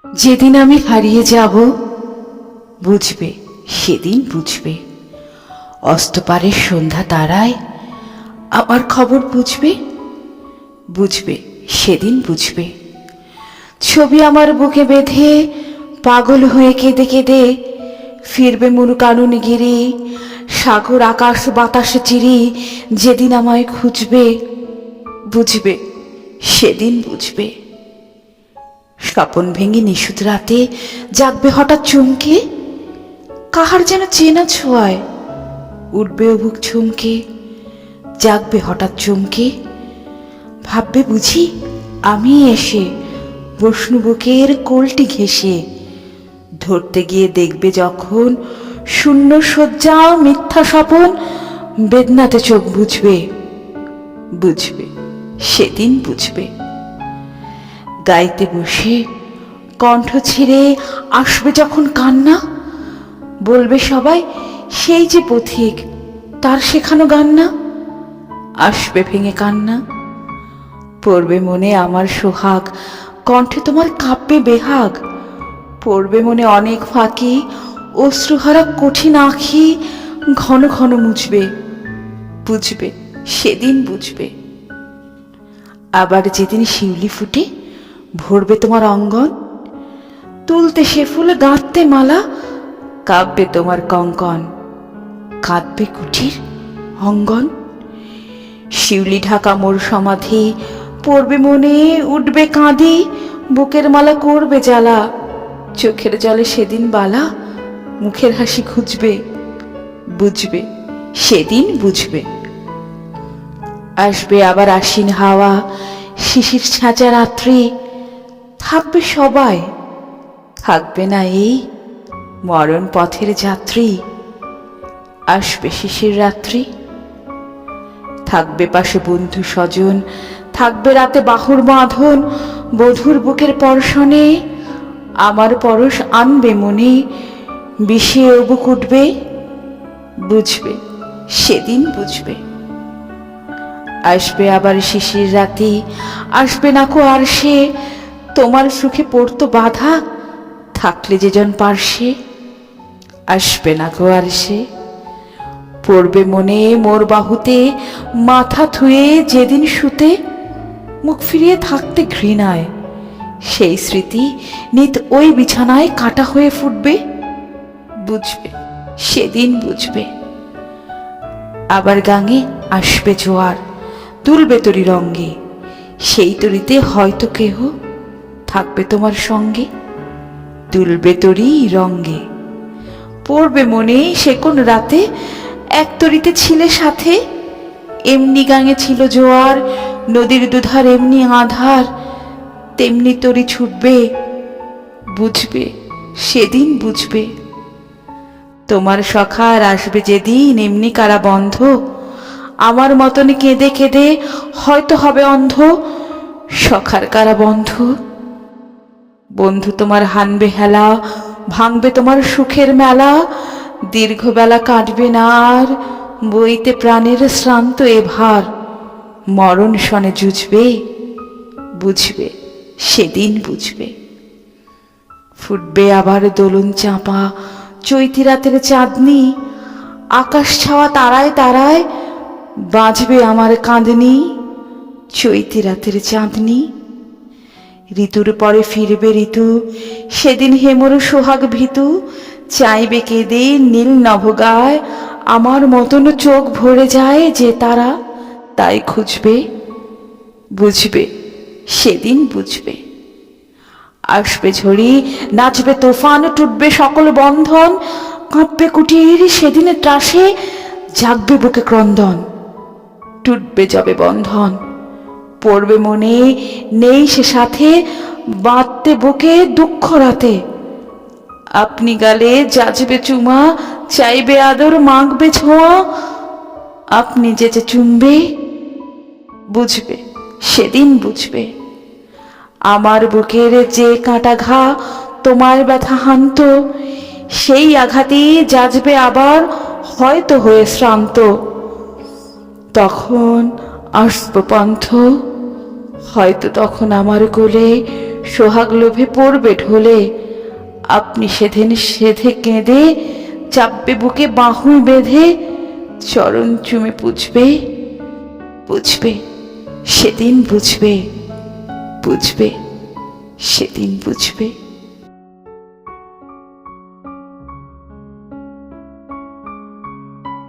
যেদিন আমি হারিয়ে যাব বুঝবে, সেদিন বুঝবে। অস্তপারের সন্ধ্যা তারায় আমার খবর বুঝবে, বুঝবে সেদিন বুঝবে। ছবি আমার বুকে বেঁধে পাগল হয়ে কেঁদে কেঁদে ফিরবে মরু কানন গিরি, সাগর আকাশ বাতাস চিরি। যেদিন আমায় খুঁজবে বুঝবে, সেদিন বুঝবে। স্বপন ভেঙে নিশুত রাতে জাগবে হঠাৎ চমকে, কাহার যেন চেনা ছোঁয়ায় উঠবে বুক চমকে। জাগবে হঠাৎ চমকে, ভাববে বুঝি আমি এসে বসনু বুকের কোলটি ঘেঁষে। ধরতে গিয়ে দেখবে যখন শূন্য শয্যা মিথ্যা স্বপন, বেদনাতে চোখ বুঝবে, বুঝবে সেদিন বুঝবে। গাইতে বসে কণ্ঠ ছিঁড়ে আসবে যখন কান্না, বলবে সবাই সেই যে পথিক, তার শেখানো গান না। আসবে ভেঙে কান্না, পড়বে মনে আমার সোহাগ, কণ্ঠে তোমার কাঁপবে বেহাগ। পড়বে মনে অনেক ফাঁকি, অশ্রুহারা কঠিন আঁখি ঘন ঘন মুছবে, বুঝবে সেদিন বুঝবে। আবার যেদিন শিউলি ফুটে ভরবে তোমার অঙ্গন, তুলতে সে ফুল গাঁথতে মালা, কাঁপবে তোমার কঙ্কন, কাঁদবে কুটির অঙ্গন। শিউলি ঢাকা মোর সমাধি, পড়বে মনে উঠবে কাঁদি, বুকের মালা করবে জ্বালা। চোখের জলে সেদিন বালা, মুখের হাসি খুঁজবে, বুঝবে সেদিন বুঝবে। আসবে আবার আশ্বিন হাওয়া, শিশির ছাঁচা রাত্রি। থাকবে সবাই, থাকবে না এই মরণ পথের যাত্রী। আসবে শিশির রাত্রি, থাকবে পাশে বন্ধু স্বজন, থাকবে রাতে বাহুর বাঁধন। বধুর বুকের পরশনে আমার পরশ আনবে মনে, বিষিয়ে বুক উঠবে, বুঝবে সেদিন বুঝবে। আসবে আবার শিশির রাতি, আসবে না কো আর সে, তোমার সুখে পড়তো বাধা, থাকলে যেজন পার্শ্বে। আসবে না কো আর সে, পড়বে মনে মোর বাহুতে মাথা থুয়ে যেদিন শুতে, মুখ ফিরিয়ে থাকতে ঘৃণায় সেই স্মৃতি নিত ওই বিছানায় কাটা হয়ে ফুটবে, বুঝবে সেদিন বুঝবে। আবার গাঙে আসবে জোয়ার, তুলবে তরি রঙ্গে, সেই তরিতে হয়তো কেহ থাকবে তোমার সঙ্গে, তুলবে তরি রঙ্গে। পড়বে মনে সে কোন রাতে এক তরিতে ছিলে সাথে, এমনি গাঙে ছিল জোয়ার, নদীর দুধার এমনি আধার, তেমনি তরি ছুটবে, বুঝবে সেদিন বুঝবে। তোমার সখার আসবে যেদিন এমনি কারা বন্ধ, আমার মতন কেঁদে কেঁদে হয়তো হবে অন্ধ। সখার কারা বন্ধ, বন্ধু তোমার হানবে হেলা, ভাঙবে তোমার সুখের মেলা। দীর্ঘ বেলা কাটবে না আর, বইতে প্রাণের শ্রান্ত এ ভার। মরণ শনে জুঝবে, বুঝবে সেদিন বুঝবে। ফুটবে আবার দোলন চাঁপা চৈতি রাতের চাঁদনি, আকাশ ছাওয়া তারায় তারায় বাজবে আমার কাঁদনি। চৈতি রাতের চাঁদনি, ঋতুর পরে ফিরবে ঋতু, সেদিন হেমর সোহাগ ভীতু। চাইবে কেঁদে নীল নভগায়, আমার মতন চোখ ভরে যায় যে তারা, তাই খুঁজবে, বুঝবে সেদিন বুঝবে। আসবে ঝড়ি, নাচবে তুফান, টুটবে সকল বন্ধন। কাঁপবে কুটির সেদিনের ত্রাসে, জাগবে বুকে ক্রন্দন। টুটবে যবে বন্ধন, পড়বে মনে নেই সে সাথে, বাঁধতে বুকে দুঃখ রাতে। আপনি গালে যাচবে চুমা, চাইবে আদর মাখবে ছোঁয়া। আপনি যেচে চুমবে, বুঝবে সেদিন বুঝবে। আমার বুকের যে কাঁটা ঘা তোমার ব্যথা হান্ত, সেই আঘাতেই যাচবে আবার হয়তো হয়ে শ্রান্ত। তখন আসব পন্থ, হয়তো তখন আমার কোলে সোহাগ লোভে পড়বে ঢলে, আপনি সেদিন সেধে কেঁদে চাপবে বুকে বাহুই বেঁধে, চরণ চুমে পুছবে, বুঝবে সেদিন বুঝবে, বুঝবে সেদিন বুঝবে।